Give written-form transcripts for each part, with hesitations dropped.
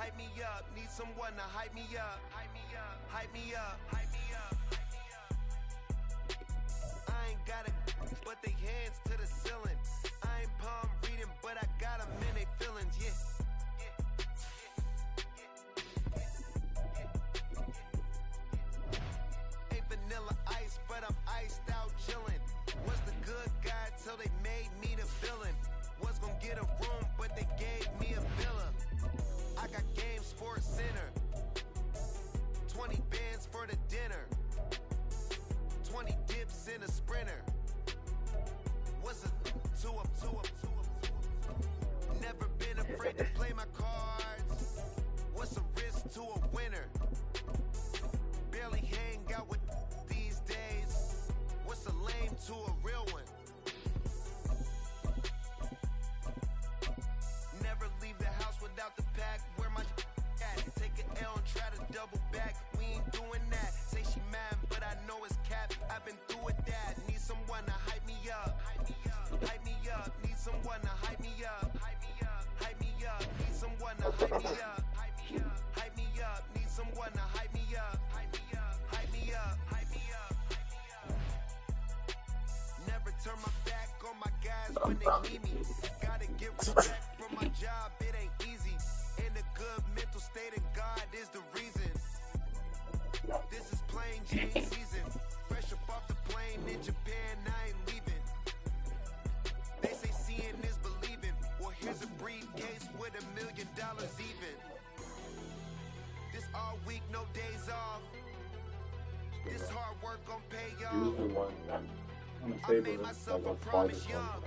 hype me up. Need someone to hype me up. Hype me up. Hype me up. Hype me up. Hype me up. I ain't got it, but they hands to the ceiling. I ain't palm reading, but I got them in they feelings. Yeah. Ain't vanilla ice, but I'm iced out chillin'. Was the good guy till they made me the villain. Was gonna get a room, but they gave me a villa. I got Game Sports Center. 20 bands for the dinner. 20 dips in a sprinter. What's a 2 up, 2 up, 2 up, 2 up? Never been afraid to play my cards. What's a risk to a winner? Barely hang out with these days. What's a lame to a real one? Never leave the house without the pack. Where my at? Take an L and try to double back. We ain't doing that. Say she mad, but I know it's cap. I've been through with that. Need someone to hype me up. Hype me up. Hype me up. Need someone to hype me up. Hype me up. Hype me up. Need someone to hype me up. Hype me up. Hype me up. Need someone to hype me up. Hype me up. Hype me up. Hype me up. Never turn my back on my guys when they need me. Gotta get respect from my job, it ain't easy. In a good mental state of God is the reason. This is plain Jane season. Fresh up off the plane in Japan, I ain't leaving. They say seeing is believing. Well, here's a briefcase with $1 million even. This all week, no days off. This hard work gon' pay y'all. I made myself a promise young.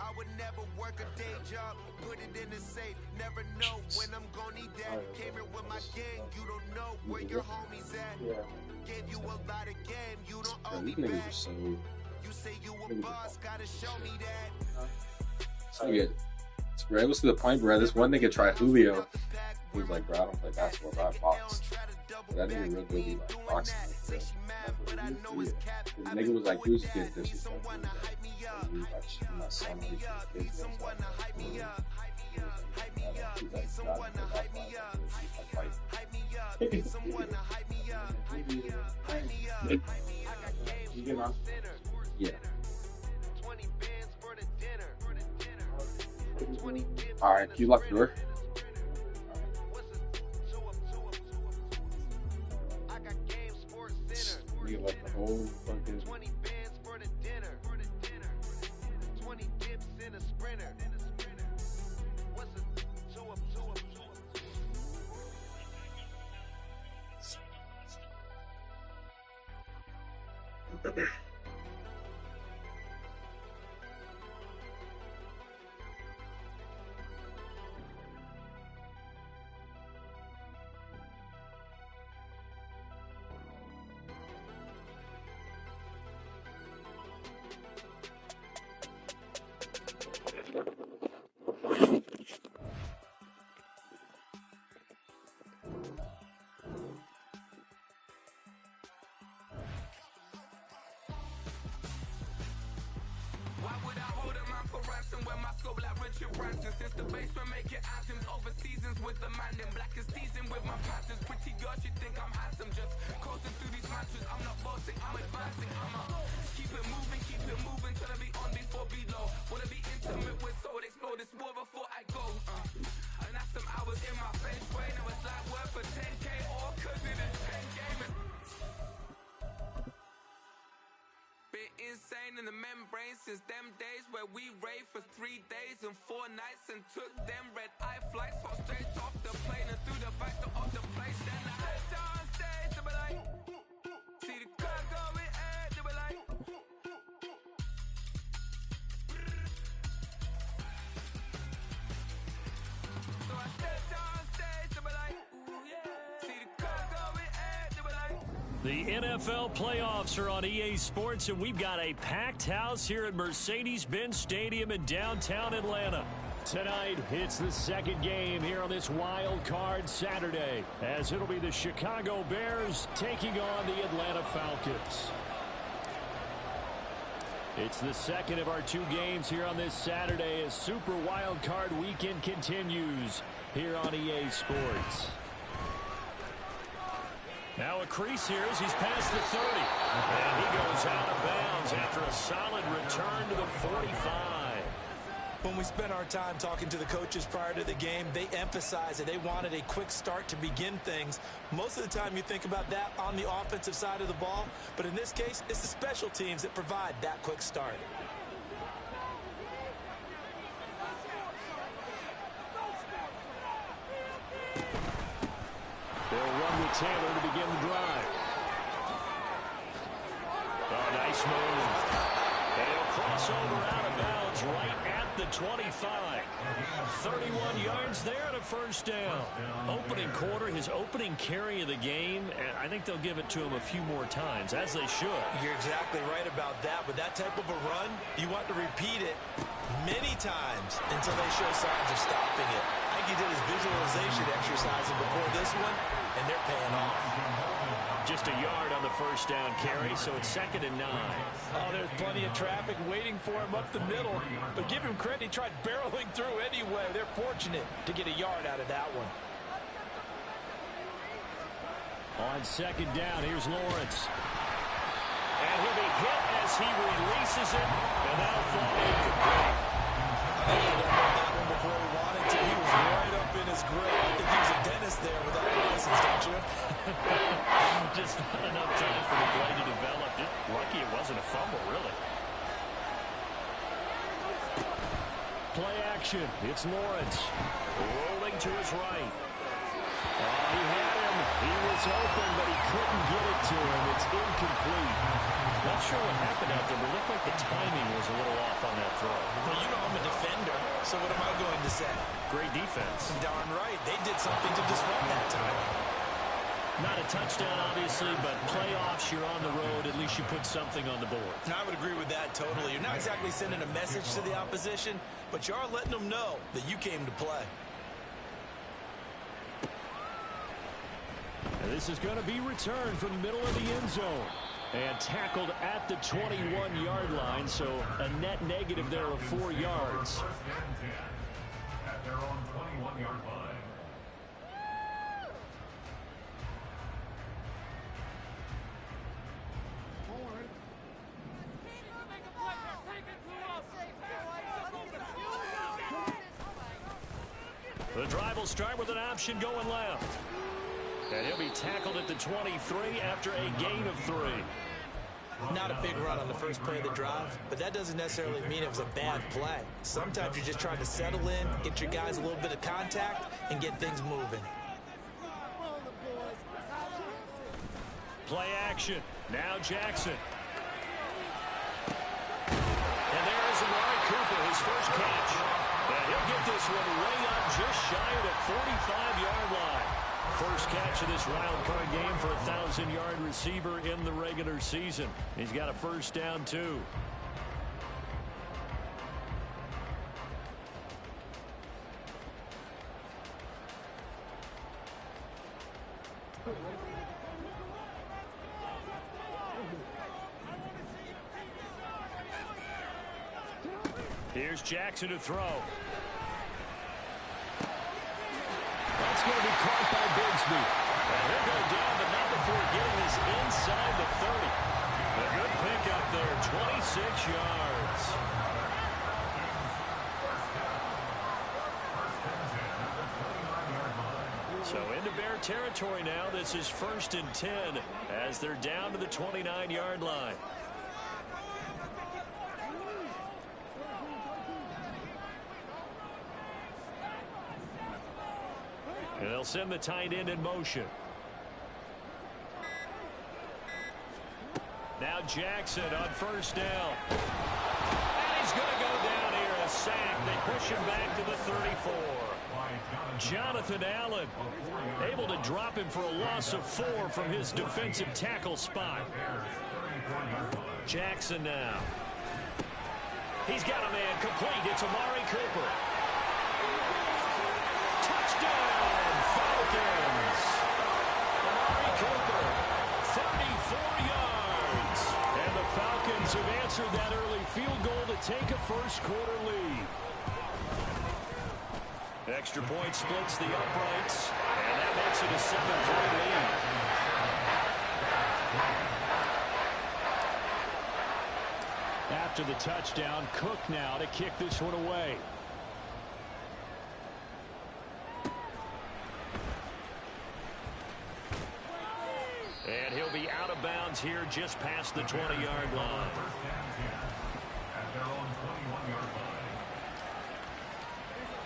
I would never work a day job, put it in the safe. Never know when I'm gonna need that. Came here with my gang, you don't know where your homies at. Gave you a lot of game, you don't owe me back. You say you a boss, gotta show me that. So good. It was to the point where this one nigga tried Julio. He was like, bro, I don't play basketball, bro, I box. That nigga real good, he like boxing. The nigga was like, you just get this. He was like, my son, he just get this. Yeah. Alright, you lock the door. You like the whole fucking 20 bands for the dinner. 20 dips in a sprinter. What's a 2 up, 2 up, 2 up? Why would I hold a man for ransom when my scope like Richard Branson? Since the basement making anthems over seasons with the man in black is teasing with my patterns. Pretty girl, she think I'm handsome. Just coasting through these matches. I'm not bossing, I'm advancing. I'ma keep it moving till I be on before below. Wanna be intimate with soul, explore this war before I go. And that's some hours in my bench way. Now it's like work for 10K or cause it is 10 gaming. Been insane in the membrane since them days where we raved for 3 days and 4 nights and took them red eye flights. Hot straight off the plane and through the back door of the place. Then I head down stage to be like, see the crowd going air to be like. So I stepped down stage to be like, ooh yeah. See the crowd going air to be like. The NFL playoffs are on EA Sports, and we've got a packed house here at Mercedes-Benz Stadium in downtown Atlanta. Tonight, it's the second game here on this wild card Saturday, as it'll be the Chicago Bears taking on the Atlanta Falcons. It's the second of our 2 games here on this Saturday as Super Wild Card Weekend continues here on EA Sports. Now a crease here as he's past the 30. And he goes out of bounds after a solid return to the 45. When we spent our time talking to the coaches prior to the game, they emphasized that they wanted a quick start to begin things. Most of the time you think about that on the offensive side of the ball, but in this case, it's the special teams that provide that quick start. They'll run with Taylor to begin the drive. Oh, nice move. And he'll cross over out of bounds right at the 25. 31 yards there and a first down. Opening quarter, his opening carry of the game, and I think they'll give it to him a few more times, as they should. You're exactly right about that. With that type of a run, you want to repeat it many times until they show signs of stopping it. I think he did his visualization exercising before this one, and they're paying off. Just a yard on the first down carry, so it's 2nd and 9. Oh, there's plenty of traffic waiting for him up the middle. But give him credit, he tried barreling through anyway. They're fortunate to get a yard out of that one. On 2nd down, here's Lawrence. And he'll be hit as he releases it, and that'll fall incomplete. I think he done that one before he wanted to. He was right up in his grill. I think he was a dentist there without a license, don't you? Just not enough time for the play to develop. Just lucky it wasn't a fumble, really. Play action. It's Lawrence. Rolling to his right. He had him. He was open, but he couldn't get it to him. It's incomplete. Not sure what happened out there, but it looked like the timing was a little off on that throw. Well, you know I'm a defender, so what am I going to say? Great defense. Darn right. They did something to disrupt that timing. Not a touchdown, obviously, but playoffs, you're on the road. At least you put something on the board. I would agree with that totally. You're not exactly sending a message to the opposition, but you are letting them know that you came to play. And this is going to be returned from the middle of the end zone. And tackled at the 21-yard line, so a net negative there of 4 yards. At their own 21-yard line. The drive will start with an option going left. And he'll be tackled at the 23 after a gain of 3. Not a big run on the first play of the drive, but that doesn't necessarily mean it was a bad play. Sometimes you're just trying to settle in, get your guys a little bit of contact, and get things moving. Play action. Now Jackson. And there is Amari Cooper, his first catch. And he'll get this one way up just shy of the 45-yard line. First catch of this wild card game for a 1,000-yard receiver in the regular season. He's got a first down, too. Here's Jackson to throw. That's going to be caught by Bigsby. And he'll go down, but not before getting this inside the 30. A good pickup there, 26 yards. So into Bear territory now. This is 1st and 10 as they're down to the 29-yard line. And they'll send the tight end in motion. Now Jackson on first down. And he's going to go down here, a sack. They push him back to the 34. Jonathan Allen able to drop him for a loss of 4 from his defensive tackle spot. Jackson now. He's got a man complete. It's Amari Cooper. Touchdown, Falcons. Amari Cooper, 34 yards. And the Falcons have answered that early take a first quarter lead. Extra point splits the uprights, and that makes it a 7-3 lead. After the touchdown, Cook now to kick this one away. And he'll be out of bounds here just past the 20-yard line.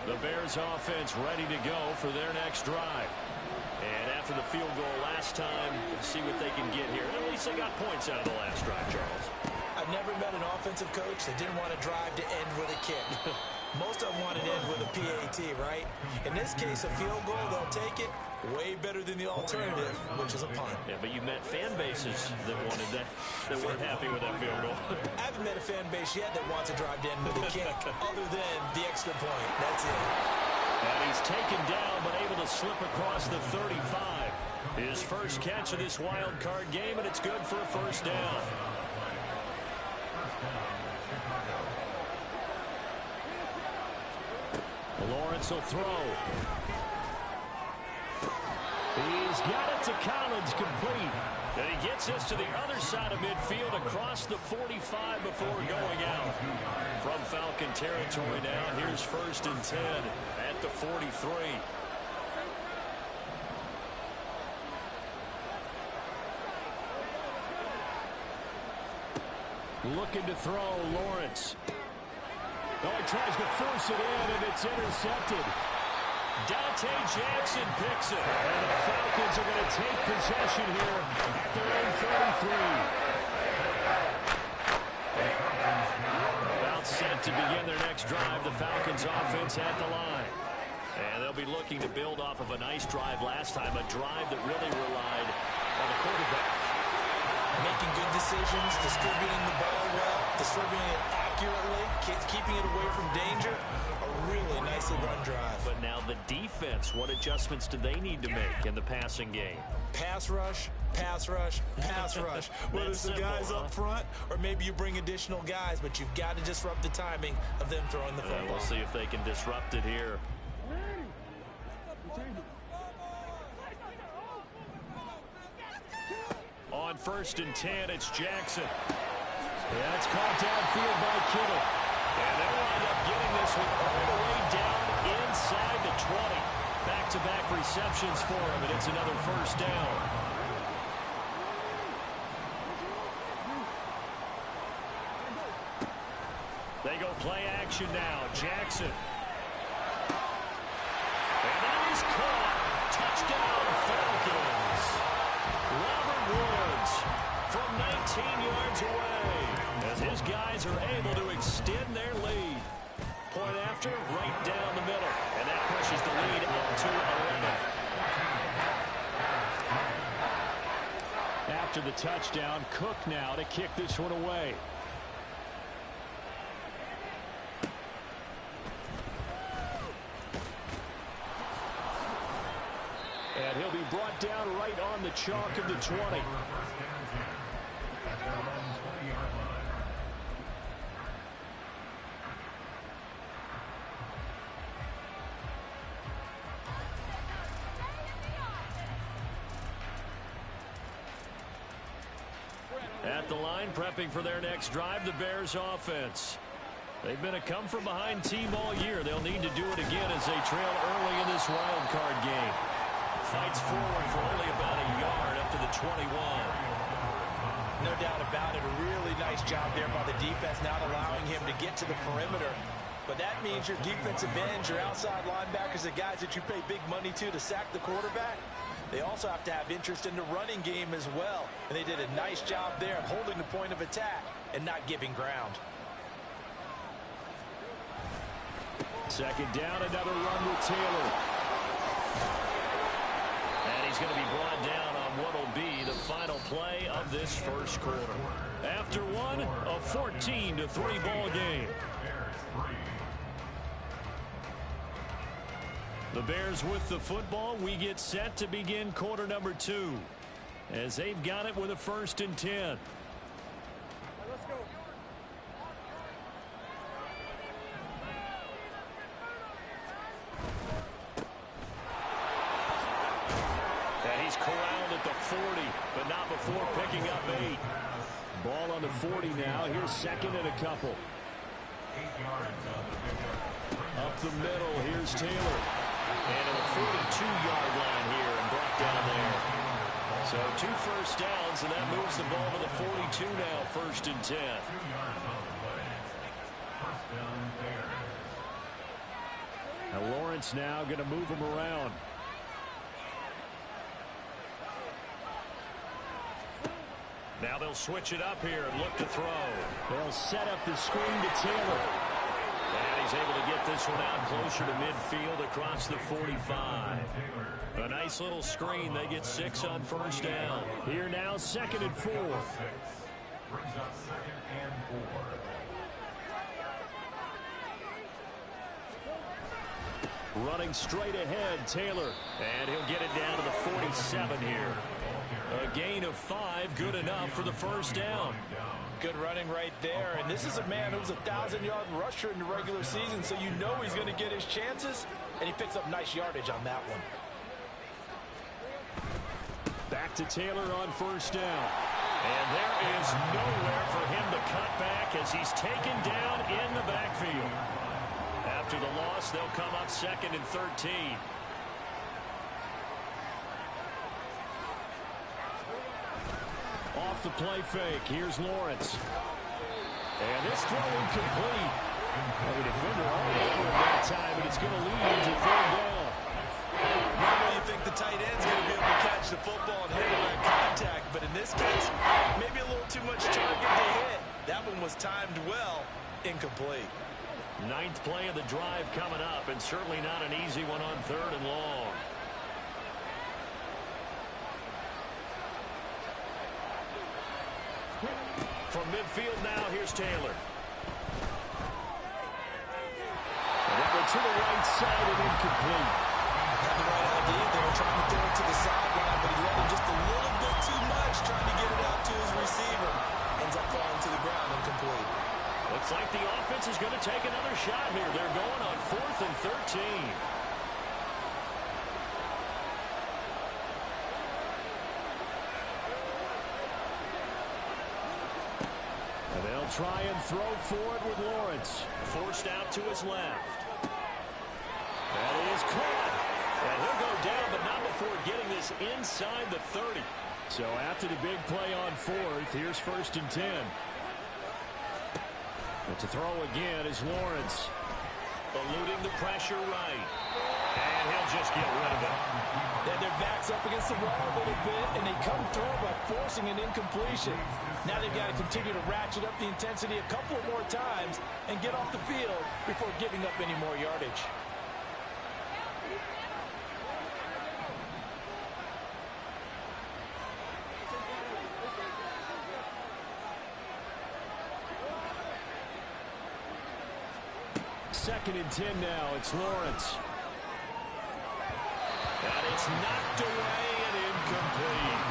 The Bears offense ready to go for their next drive. And after the field goal last time, see what they can get here. At least they got points out of the last drive, Charles. I've never met an offensive coach that didn't want to drive to end with a kick. Most of them want to end with a PAT, right? In this case, a field goal, they'll take it. Way better than the alternative, which is a punt. Yeah, but you met fan bases that wanted that, that weren't happy with that field goal. I haven't met a fan base yet that wants to drive to end with a kick, other than the extra point. That's it. And he's taken down, but able to slip across the 35. His first catch of this wild card game, and it's good for a first down. Lawrence will throw. He's got it to Collins, complete. And he gets us to the other side of midfield across the 45 before going out. From Falcon territory now, here's 1st and 10 at the 43. Looking to throw, Lawrence. Oh, he tries to force it in, and it's intercepted. Dante Jackson picks it. And the Falcons are going to take possession here at their own 33. About set to begin their next drive. The Falcons offense at the line. And they'll be looking to build off of a nice drive last time, a drive that really relied on the quarterback. Making good decisions, distributing the ball well, distributing it accurately, keeping it away from danger. A really nicely run drive. But now the defense, what adjustments do they need to make in the passing game? Pass rush, pass rush, pass rush. Whether it's the guys up front or maybe you bring additional guys, but you've got to disrupt the timing of them throwing the football. We'll see if they can disrupt it here. On 1st and 10, it's Jackson. Yeah, it's caught downfield by Kittle. And they'll wind up getting this one all the way down inside the 20. Back-to-back receptions for him, and it's another first down. They go play action now. Jackson. And that is caught. Touchdown, Falcons. Robert Woods from 19 yards away as his guys are able to extend their lead. Point after, right down the middle. And that pushes the lead up to 11. After the touchdown, Cook now to kick this one away. And he'll be brought down right on the chalk of the 20. At the line, prepping for their next drive, the Bears offense. They've been a come-from-behind team all year. They'll need to do it again as they trail early in this wild card game. Fights forward for only about a yard up to the 21. No doubt about it. A really nice job there by the defense, not allowing him to get to the perimeter. But that means your defensive ends, your outside linebackers, the guys that you pay big money to sack the quarterback, they also have to have interest in the running game as well. And they did a nice job there of holding the point of attack and not giving ground. Second down, another run with Taylor. And he's going to be brought down on what will be the final play of this first quarter. After one, a 14-3 ball game. The Bears with the football. We get set to begin quarter number 2 as they've got it with a 1st and 10. he's corralled at the 40, but not before picking up 8. Ball on the 40 now. Here's second and a couple. 8 yards on the pickup. Up the middle, here's Taylor. And at the 42-yard line here and brought down there. So 2 first downs, and that moves the ball to the 42 now, 1st and 10. 2 yards on the play. First down, Bears. Now Lawrence now going to move him around. Now they'll switch it up here and look to throw. They'll set up the screen to Taylor. And he's able to get this one out closer to midfield across the 45. A nice little screen. They get 6 on first down. Here now, 2nd and 4. Brings up 2nd and 4. Running straight ahead, Taylor. And he'll get it down to the 47 here. A gain of 5, good enough for the first down. Good running right there. And this is a man who's a 1,000-yard rusher in the regular season, so you know he's going to get his chances, and he picks up nice yardage on that one. Back to Taylor on first down. And there is nowhere for him to cut back as he's taken down in the backfield. After the loss, they'll come up 2nd and 13. Off the play fake. Here's Lawrence. And this throw incomplete. The defender all over that time, and it's going to lead to 3rd down. Normally you think the tight end's going to be able to catch the football and handle that contact, but in this case, maybe a little too much target to hit. That one was timed well, incomplete. 9th play of the drive coming up, and certainly not an easy one on 3rd and long. From midfield now, here's Taylor. And that went to the right side and incomplete. Had the right idea. They were trying to throw it to the sideline, but he let him just a little bit too much, trying to get it out to his receiver. Ends up falling to the ground, incomplete. Looks like the offense is going to take another shot here. They're going on 4th and 13. And they'll try and throw forward with Lawrence. Forced out to his left. That is caught. And he'll go down, but not before getting this inside the 30. So after the big play on 4th, here's 1st and 10. But to throw again is Lawrence. Eluding the pressure right. And he'll just get rid of it. Then their back's up against the wall a little bit, and they come through by forcing an incompletion. Now they've got to continue to ratchet up the intensity a couple of more times and get off the field before giving up any more yardage. Second and 10 now. It's Lawrence. And it's knocked away and incomplete.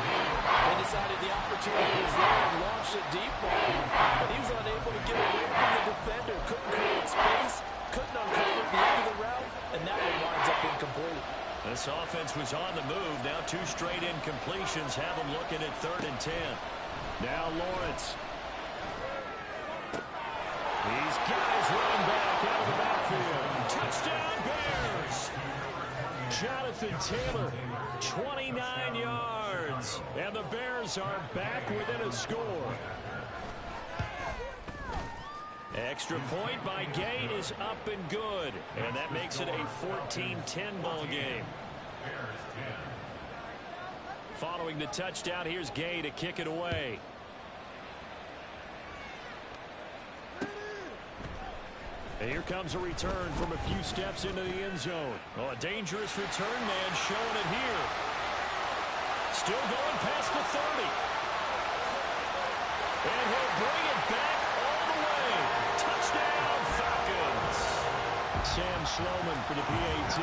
They decided the opportunity was there and launched a deep ball, but he was unable to get away from the defender. Couldn't create space, couldn't uncover the end of the route, and that one winds up incomplete. This offense was on the move. Now 2 straight incompletions have them looking at 3rd and 10. Now Lawrence. He's got his running back out of the backfield. Touchdown Bears! Jonathan Taylor, 29 yards. And the Bears are back within a score. Extra point by Gay is up and good. And that makes it a 14-10 ball game. Following the touchdown, here's Gay to kick it away. And here comes a return from a few steps into the end zone. Oh, a dangerous return man showing it here. Still going past the 30. And he'll bring it back all the way. Touchdown, Falcons. Sam Schloman for the PAT.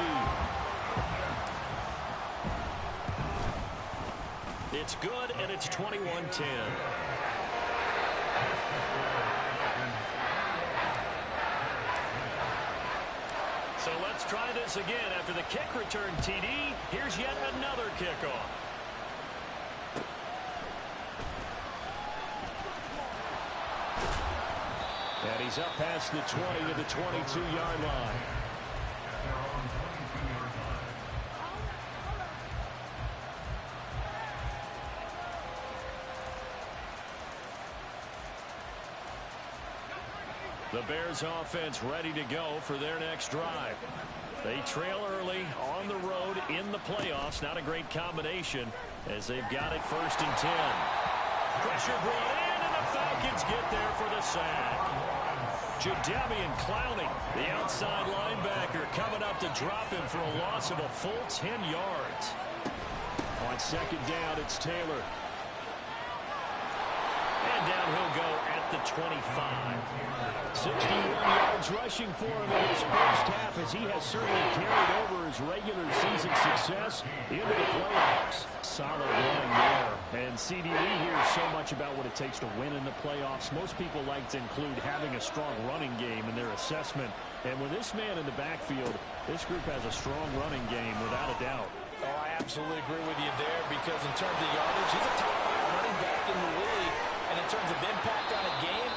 It's good, and it's 21-10. So let's try this again. After the kick return TD, here's yet another kickoff. And he's up past the 20 to the 22-yard line. The Bears offense ready to go for their next drive. They trail early on the road in the playoffs. Not a great combination as they've got it 1st and 10. Pressure brought in, and the Falcons get there for the sack. Jadeveon Clowney, the outside linebacker, coming up to drop him for a loss of a full 10 yards. On 2nd down, it's Taylor. And down he'll go at the 25. 61 yards rushing for him in his first half, as he has certainly carried over his regular season success into the playoffs. Solid running there. And CD, we hear so much about what it takes to win in the playoffs. Most people like to include having a strong running game in their assessment. And with this man in the backfield, this group has a strong running game without a doubt. Oh, I absolutely agree with you there, because in terms of yardage, he's a top 5 running back in the league. And in terms of impact on a game,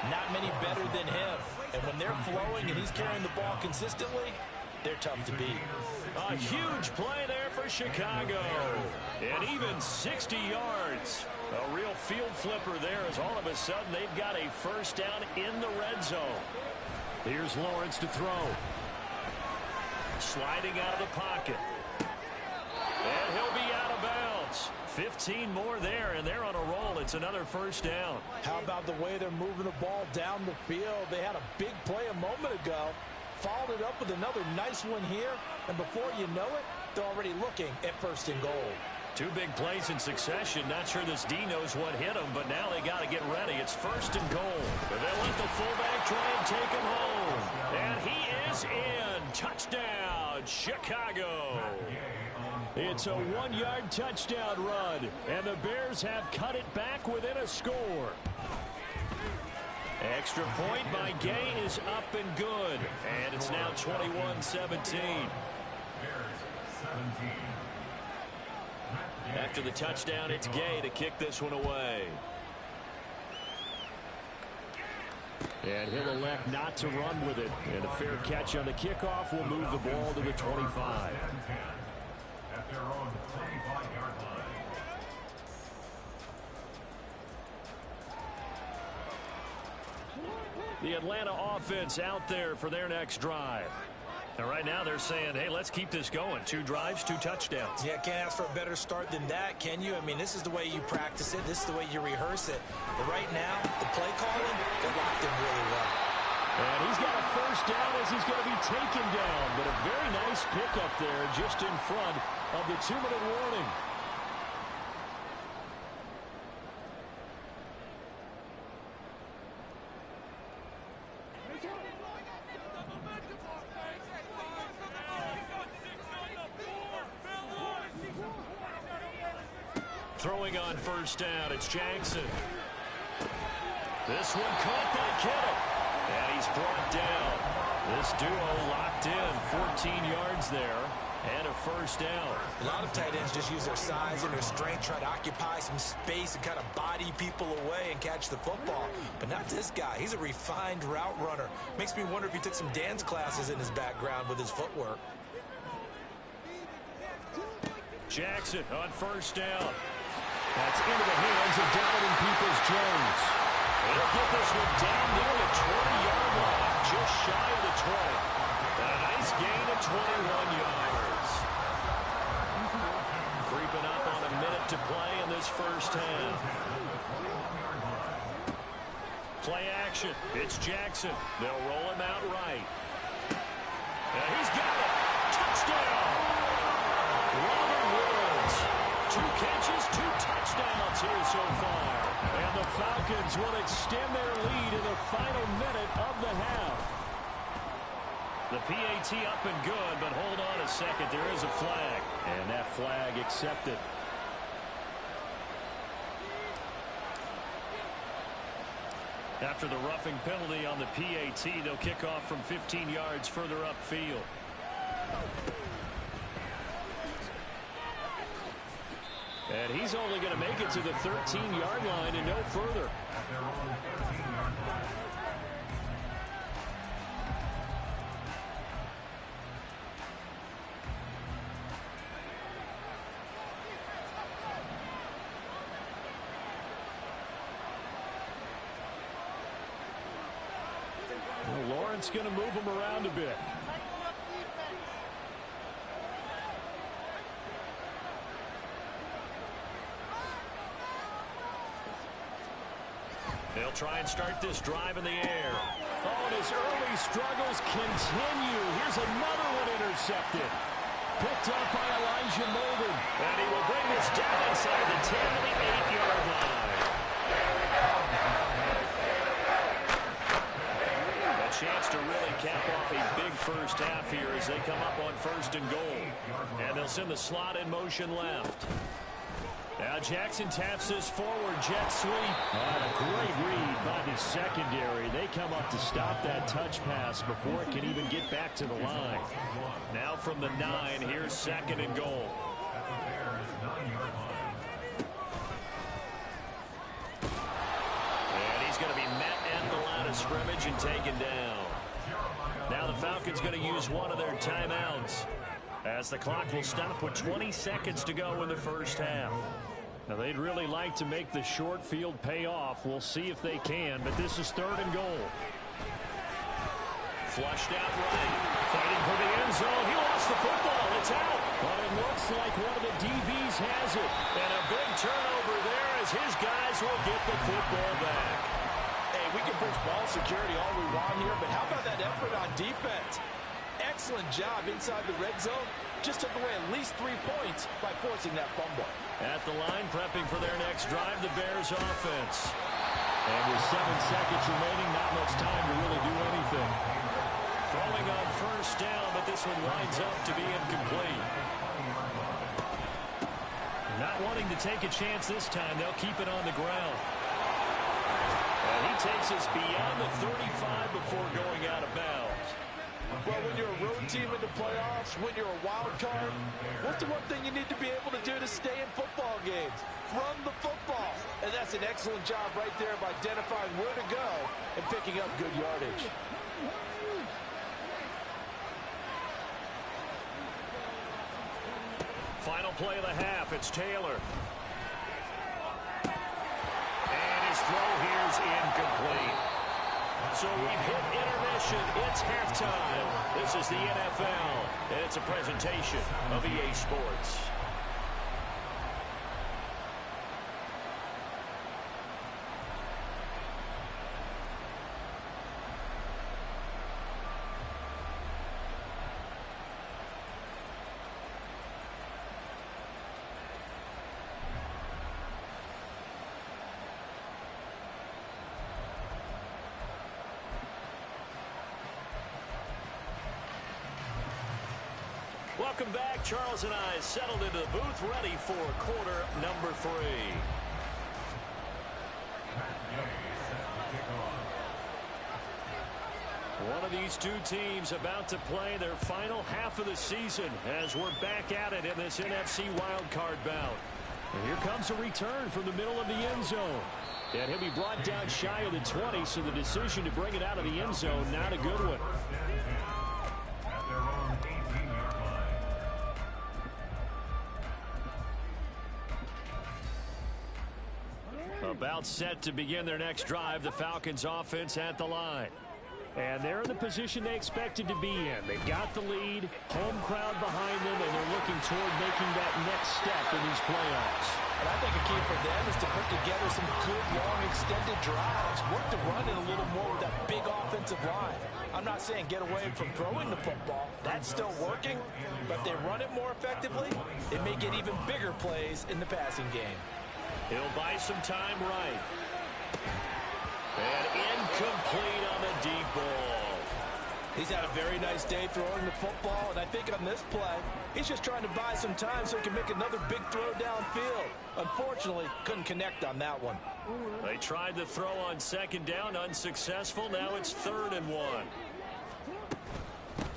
not many better than him. And when they're flowing and he's carrying the ball consistently, they're tough to beat. A huge play there for Chicago. And even 60 yards. A real field flipper there, as all of a sudden they've got a 1st down in the red zone. Here's Lawrence to throw. Sliding out of the pocket. And he'll be out of bounds. 15 more there, and they're on a roll. It's another 1st down. How about the way they're moving the ball down the field? They had a big play a moment ago. Followed it up with another nice one here. And before you know it, they're already looking at 1st and goal. 2 big plays in succession. Not sure this D knows what hit him, but now they got to get ready. It's 1st and goal. But they'll let the fullback try and take him home. And he is in. Touchdown, Chicago. It's a 1-yard touchdown run, and the Bears have cut it back within a score. Extra point by Gay is up and good, and it's now 21-17. After the touchdown, it's Gay to kick this one away. And he'll elect not to run with it, and a fair catch on the kickoff will move the ball to the 25. At their own 25-yard line. The Atlanta offense out there for their next drive. And right now they're saying, hey, let's keep this going. 2 drives, 2 touchdowns. Yeah, can't ask for a better start than that, can you? I mean, this is the way you practice it. This is the way you rehearse it. But right now, the play calling, they're locked in really well. And he's got a 1st down as he's going to be taken down. But a very nice pickup there just in front of the 2-minute warning. Throwing on 1st down, it's Jackson. This one caught by Kittle. And he's brought down. This duo locked in, 14 yards there, and a 1st down. A lot of tight ends just use their size and their strength, try to occupy some space and kind of body people away and catch the football. But not this guy. He's a refined route runner. Makes me wonder if he took some dance classes in his background with his footwork. Jackson on 1st down. That's into the hands of Donovan Peoples-Jones. He'll get this one down near the 20-yard line, just shy of the 20. And a nice gain of 21 yards. Creeping up on a minute to play in this 1st half. Play action. It's Jackson. They'll roll him out right. And he's got it. Touchdown. Robert Woods. 2 catches, 2 touchdowns here so far. And the Falcons will extend their lead in the final minute of the half. The PAT up and good, but hold on a second. There is a flag. And that flag accepted. After the roughing penalty on the PAT, they'll kick off from 15 yards further upfield. And he's only going to make it to the 13-yard line and no further. That's going to move them around a bit. They'll try and start this drive in the air. Oh, and his early struggles continue. Here's another one intercepted. Picked up by Elijah Molden. And he will bring this down inside the 10 to the 8-yard line. A chance to really cap off a big first half here as they come up on 1st and goal. And they'll send the slot in motion left. Now Jackson taps this forward, jet sweep. A great read by the secondary. They come up to stop that touch pass before it can even get back to the line. Now from the 9, here's 2nd and goal. And he's going to be met at the line of scrimmage and taken down. Now the Falcons going to use one of their timeouts, as the clock will stop with 20 seconds to go in the first half. Now, they'd really like to make the short field pay off. We'll see if they can, but this is 3rd and goal. Flushed out right. Fighting for the end zone. He lost the football. It's out. But it looks like one of the DBs has it. And a big turnover there as his guys will get the football back. Hey, we can push ball security all we want here, but how about that effort on defense? Excellent job inside the red zone. Just took away at least 3 points by forcing that fumble. At the line, prepping for their next drive, the Bears offense. And with 7 seconds remaining, not much time to really do anything. Throwing on 1st down, but this one winds up to be incomplete. Not wanting to take a chance this time, they'll keep it on the ground. And he takes us beyond the 35 before going out of bounds. Well, when you're a road team in the playoffs, when you're a wild card, what's the one thing you need to be able to do to stay in football games? Run the football. And that's an excellent job right there of identifying where to go and picking up good yardage. Final play of the half, it's Taylor. And his throw here's incomplete. So we've hit intermission. It's halftime. This is the NFL, and it's a presentation of EA Sports. Welcome back. Charles and I settled into the booth, ready for quarter number 3. One of these two teams about to play their final half of the season as we're back at it in this NFC wildcard bout. And here comes a return from the middle of the end zone. And he'll be brought down shy of the 20, so the decision to bring it out of the end zone, not a good one. About set to begin their next drive, the Falcons offense at the line. And they're in the position they expected to be in. They've got the lead, home crowd behind them, and they're looking toward making that next step in these playoffs. And I think a key for them is to put together some good, long, extended drives. Work the run in a little more with that big offensive line. I'm not saying get away from throwing the football. That's still working. But they run it more effectively, it may get even bigger plays in the passing game. He'll buy some time right. And incomplete on the deep ball. He's had a very nice day throwing the football, and I think on this play, he's just trying to buy some time so he can make another big throw downfield. Unfortunately, couldn't connect on that one. They tried the throw on 2nd down, unsuccessful. Now it's 3rd and 1.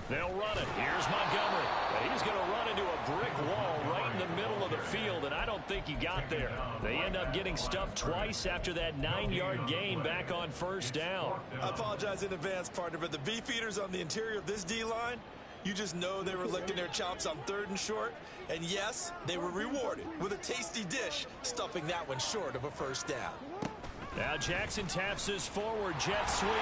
They'll run it. Here's Montgomery. He's going to run into a brick wall right in the middle of the field, and I don't think he got there. They end up getting stuffed twice after that 9-yard gain back on 1st down. I apologize in advance, partner, but the beefeaters on the interior of this D-line, you just know they were licking their chops on 3rd and short. And yes, they were rewarded with a tasty dish, stuffing that one short of a 1st down. Now Jackson taps this forward jet sweep.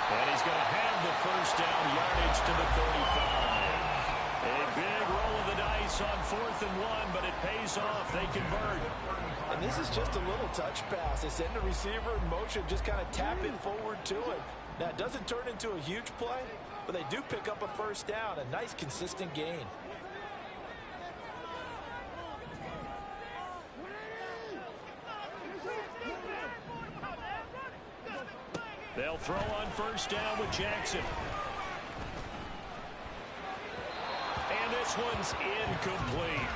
And he's going to have the first down, yardage to the 35. A big roll of the dice on 4th and 1, but it pays off. They convert. And this is just a little touch pass. They send the receiver in motion, just kind of tap it forward to it. Now, it doesn't turn into a huge play, but they do pick up a first down. A nice, consistent gain. They'll throw on first down with Jackson. And this one's incomplete.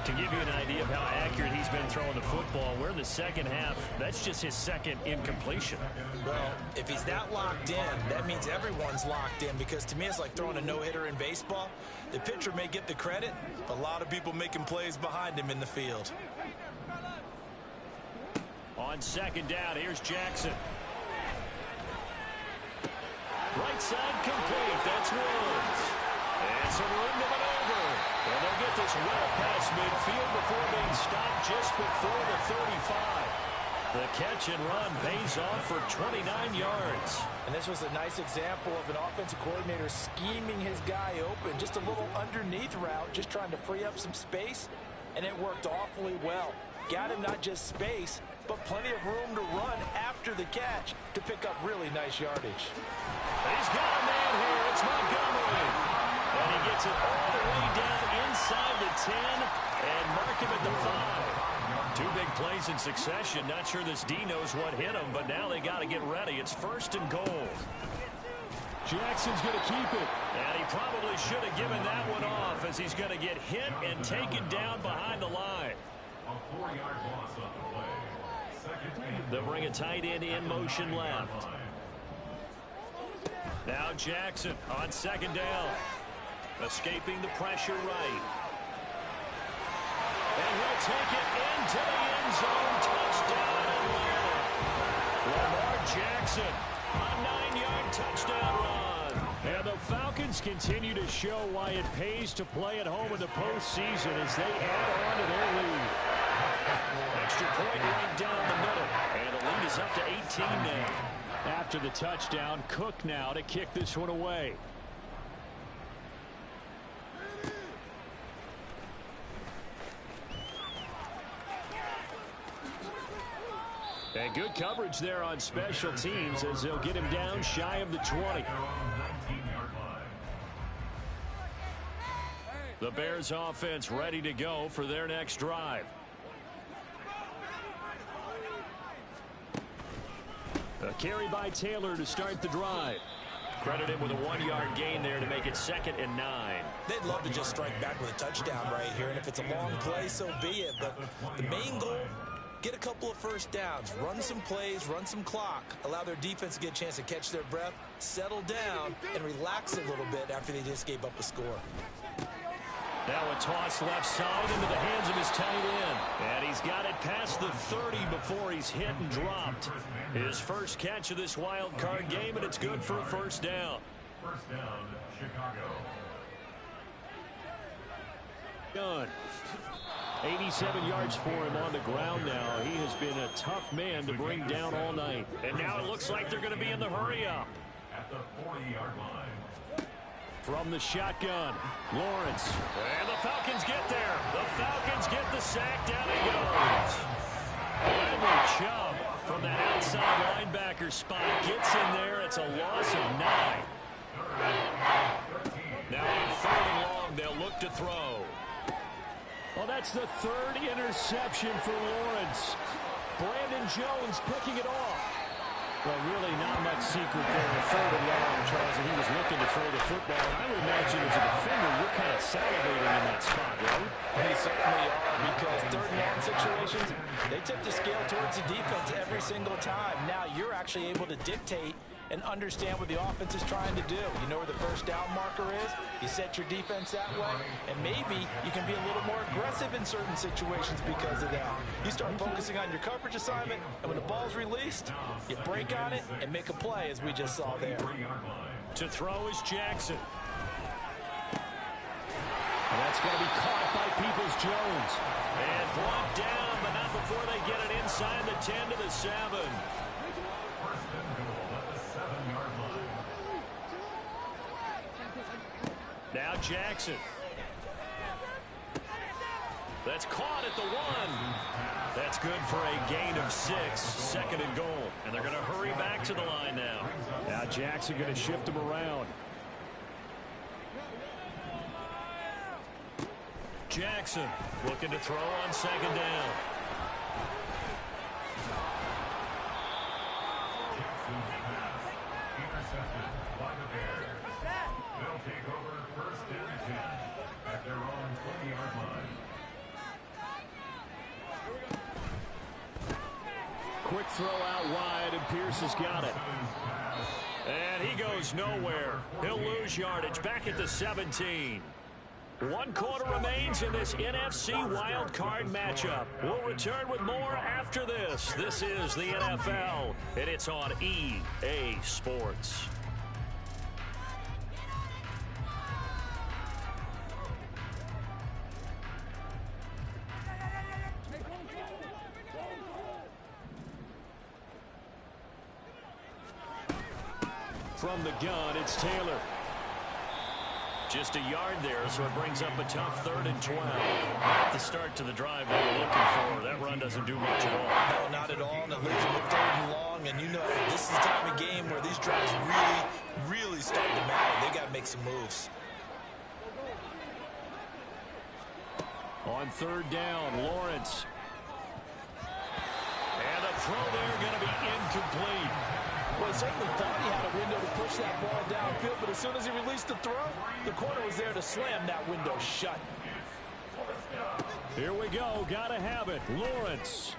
To give you an idea of how accurate he's been throwing the football, we're in the second half. That's just his second incompletion. Well, if he's that locked in, that means everyone's locked in, because to me it's like throwing a no-hitter in baseball. The pitcher may get the credit, but a lot of people making plays behind him in the field. On second down, here's Jackson. Right side complete. That's Woods. And some room to maneuver. And they'll get this well past midfield before being stopped just before the 35. The catch and run pays off for 29 yards. And this was a nice example of an offensive coordinator scheming his guy open. Just a little underneath route, just trying to free up some space. And it worked awfully well. Got him not just space, but plenty of room to run after the catch to pick up really nice yardage. He's got a man here. It's Montgomery. And he gets it all the way down inside the 10 and mark him at the 5. Two big plays in succession. Not sure this D knows what hit him, but now they got to get ready. It's 1st and goal. Jackson's going to keep it. And he probably should have given that one off, as he's going to get hit and taken down behind the line. A 4-yard loss on the play. Second and They'll bring a tight end in motion left. Now Jackson on second down. Escaping the pressure right. And he'll take it into the end zone. Touchdown Atlanta. Lamar Jackson, a 9-yard touchdown run. And the Falcons continue to show why it pays to play at home in the postseason as they add on to their lead. Extra point right down the middle. And the lead is up to 18 now. After the touchdown, Cook now to kick this one away. And good coverage there on special teams as they'll get him down shy of the 20. 19-yard line. The Bears offense ready to go for their next drive. A carry by Taylor to start the drive. Credit him with a 1-yard gain there to make it 2nd and 9. They'd love to just strike back with a touchdown right here, and if it's a long play, so be it. But the main goal, get a couple of first downs, run some plays, run some clock, allow their defense to get a chance to catch their breath, settle down, and relax a little bit after they just gave up a score. Now a toss left side into the hands of his tight end. And he's got it past the 30 before he's hit and dropped. His first catch of this wild card game, and it's good for a first down. First down, Chicago. Done. 87 yards for him on the ground now. He has been a tough man to bring down all night. And now it looks like they're going to be in the hurry-up. At the 40-yard line. From the shotgun, Lawrence. And the Falcons get there. The Falcons get the sack. Down he goes. Bradley Chubb from that outside linebacker spot gets in there. It's a loss of 9. Now on 3rd and long, they'll look to throw. Well, that's the 3rd interception for Lawrence. Brandon Jones picking it off. Well, really not much secret there in 3rd and long, Charles, and he was looking to throw the football. I would imagine as a defender, you're kind of salivating in that spot, right? They certainly are, because 3rd and long situations, they tip the scale towards the defense every single time. Now you're actually able to dictate and understand what the offense is trying to do. You know where the first down marker is. You set your defense that way, and maybe you can be a little more aggressive in certain situations because of that. You start focusing on your coverage assignment, and when the ball's released, you break on it and make a play, as we just saw there. To throw is Jackson. And that's going to be caught by Peoples-Jones. And brought down, but not before they get it inside the 10 to the 7. First and goal at the 7-yard line. Now Jackson. That's caught at the 1. That's good for a gain of 6. 2nd and goal. And they're going to hurry back to the line now. Now Jackson going to shift him around. Jackson looking to throw on 2nd down. Intercepted by the Bears. They'll take over 1st and 10 at their own 20-yard line. Quick throw out wide, and Pierce has got it. And he goes nowhere. He'll lose yardage back at the 17. 1 quarter remains in this NFC Wild Card matchup. We'll return with more after this. This is the NFL, and it's on EA Sports. From the gun, it's Taylor. Just a yard there, so it brings up a tough 3rd and 12. Not the start to the drive they were looking for. That run doesn't do much at all. No, not at all. And it leaves them with 3rd and long. And you know, this is the time of game where these drives really start to matter. They got to make some moves. On 3rd down, Lawrence. And the throw there going to be incomplete. Well, he certainly thought he had a window to push that ball downfield, but as soon as he released the throw, the corner was there to slam that window shut. Here we go. Got to have it. Lawrence.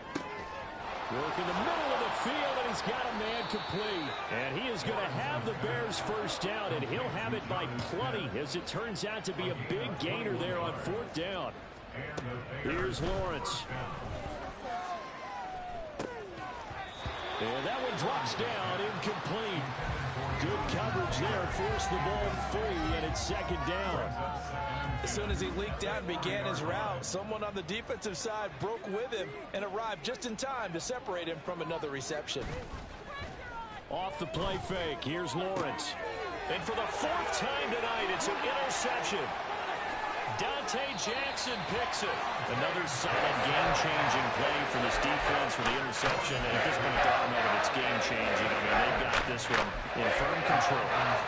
Work in the middle of the field, and he's got a man complete. And he is going to have the Bears 1st down, and he'll have it by plenty, as it turns out to be a big gainer there on 4th down. Here's Lawrence. And that one drops down, incomplete. Good coverage there, forced the ball free, and it's 2nd down. As soon as he leaked out and began his route, someone on the defensive side broke with him and arrived just in time to separate him from another reception. Off the play fake, here's Lawrence. And for the 4th time tonight, it's an interception. Dante Jackson picks it. Another solid game-changing play for this defense for the interception. And at this point, I don't know that it's game-changing. I mean, they've got this one in firm control.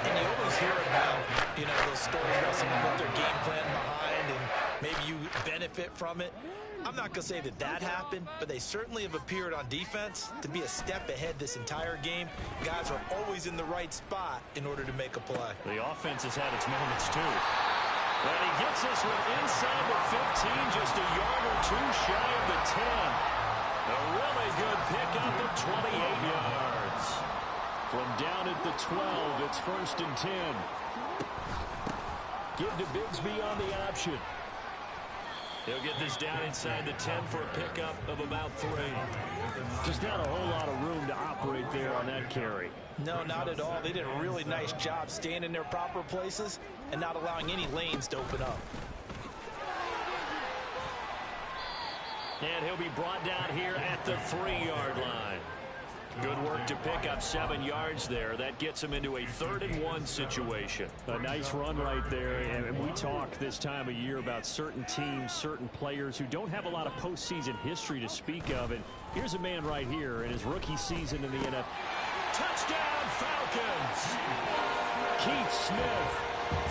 And you always hear about, you know, those stories about someone put their game plan behind and maybe you benefit from it. I'm not going to say that that happened, but they certainly have appeared on defense to be a step ahead this entire game. Guys are always in the right spot in order to make a play. The offense has had its moments, too. And he gets this one inside the 15, just a yard or 2 shy of the 10. A really good pickup of 28 yards. From down at the 12, it's 1st and 10. Give to Bigsby on the option. He'll get this down inside the 10 for a pickup of about 3. Just not a whole lot of room to operate there on that carry. No, not at all. They did a really nice job staying in their proper places and not allowing any lanes to open up. And he'll be brought down here at the 3-yard line. Good work to pick up 7 yards there. That gets him into a 3rd and 1 situation. A nice run right there. And we talk this time of year about certain teams, certain players who don't have a lot of postseason history to speak of. And here's a man right here in his rookie season in the NFL. Touchdown, Falcons! Keith Smith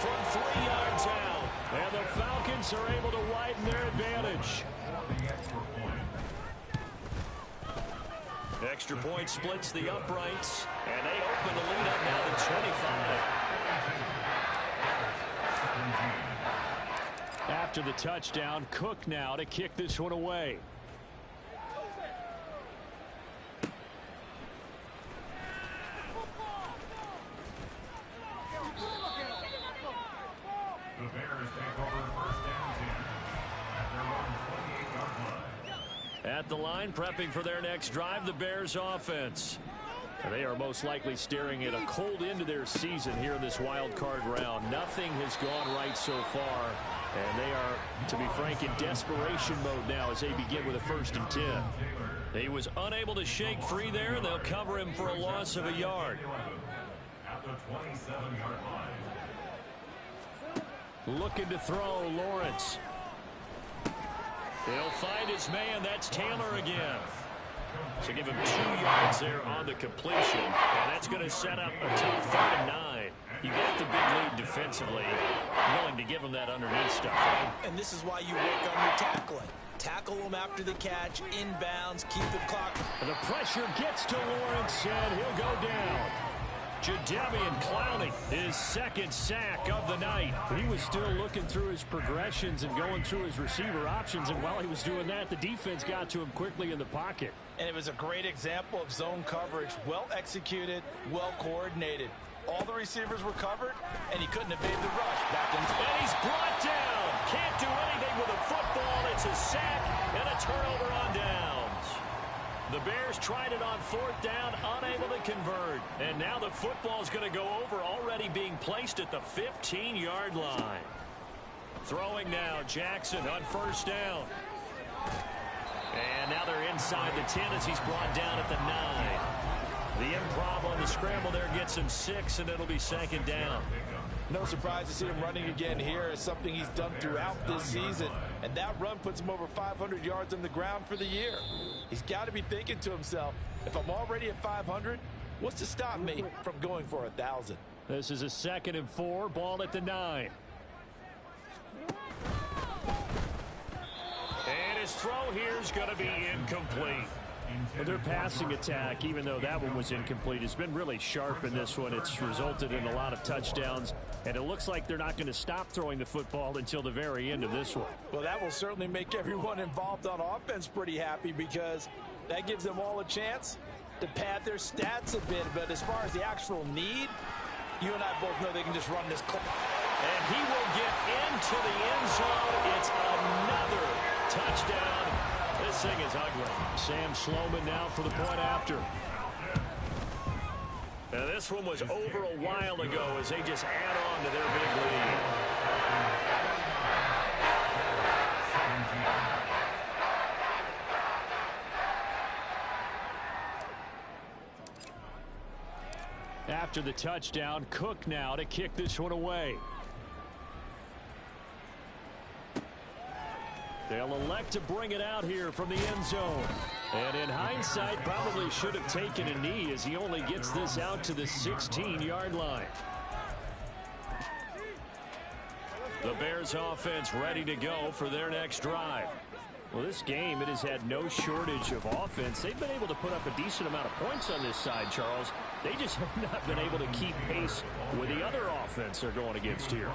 from 3 yards out. And the Falcons are able to widen their advantage. Extra point splits the uprights, and they open the lead up now to 25. After the touchdown, Cook now to kick this one away. The Bears take over 1st and 10 at their own 28-yard line. At the line, prepping for their next drive, the Bears offense. They are most likely staring at a cold end to their season here in this wild card round. Nothing has gone right so far, and they are, to be frank, in desperation mode now as they begin with a 1st and 10. He was unable to shake free there, and they'll cover him for a loss of a yard. At the 27-yard line. Looking to throw, Lawrence. He'll find his man. That's Taylor again. So give him 2 yards there on the completion. And that's going to set up a tough 3rd and 9. You got the big lead defensively. Willing to give him that underneath stuff, right? And this is why you work on your tackling. Tackle him after the catch, inbounds, keep the clock. And the pressure gets to Lawrence, and he'll go down. Jadeveon Clowney, his 2nd sack of the night. He was still looking through his progressions and going through his receiver options, and while he was doing that, the defense got to him quickly in the pocket. And it was a great example of zone coverage. Well executed, well coordinated. All the receivers were covered, and he couldn't evade the rush. And he's brought down. Can't do anything with a football. It's a sack and a turnover on downs. The Bears tried it on 4th down, unable to convert. And now the football's going to go over, already being placed at the 15-yard line. Throwing now, Jackson on 1st down. And now they're inside the 10 as he's brought down at the 9. The improv on the scramble there gets him 6, and it'll be 2nd down. No surprise to see him running again here. It's something he's done throughout this season. And that run puts him over 500 yards on the ground for the year. He's got to be thinking to himself, if I'm already at 500, what's to stop me from going for 1,000? This is a 2nd and 4, ball at the 9. And his throw here is going to be incomplete. Well, their passing attack, even though that one was incomplete, has been really sharp in this one. It's resulted in a lot of touchdowns, and it looks like they're not going to stop throwing the football until the very end of this one. Well, that will certainly make everyone involved on offense pretty happy, because that gives them all a chance to pad their stats a bit. But as far as the actual need, you and I both know they can just run this clock. And he will get into the end zone. It's another touchdown. This thing is ugly. Sam Sloman now for the point after. Now this one was over a while ago as they just add on to their big lead. After the touchdown, Cook now to kick this one away. They'll elect to bring it out here from the end zone. And in hindsight, probably should have taken a knee as he only gets this out to the 16-yard line. The Bears offense ready to go for their next drive. Well, this game, it has had no shortage of offense. They've been able to put up a decent amount of points on this side, Charles. They just have not been able to keep pace with the other offense they're going against here.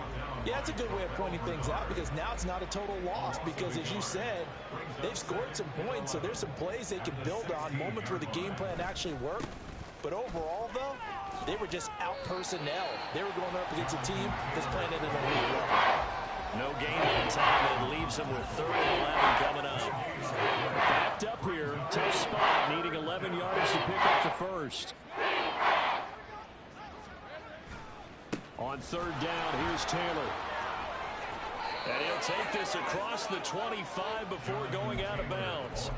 Yeah, that's a good way of pointing things out, because now it's not a total loss, because as you said, they've scored some points, so there's some plays they can build on, moments where the game plan actually worked. But overall, though, they were just out personnel. They were going up against a team that's playing at an elite level. No gain on time, and leaves them with 3rd and 11 coming up. Backed up here, tough spot, needing 11 yards to pick up the first. On 3rd down, here's Taylor. And he'll take this across the 25 before going out of bounds.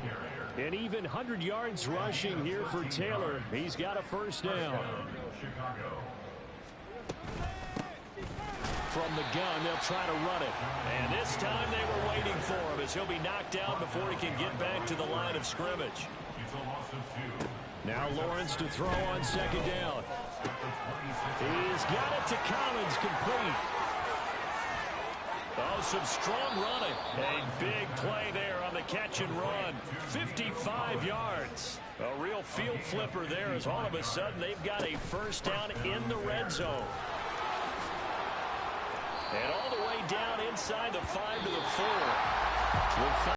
And even 100 yards rushing here for Taylor. He's got a 1st down. From the gun, they'll try to run it. And this time they were waiting for him as he'll be knocked down before he can get back to the line of scrimmage. Now Lawrence to throw on 2nd down. He's got it to Collins, complete. Oh, some strong running. A big play there on the catch and run. 55 yards. A real field flipper there as all of a sudden they've got a 1st down in the red zone. And all the way down inside the 5 to the 4.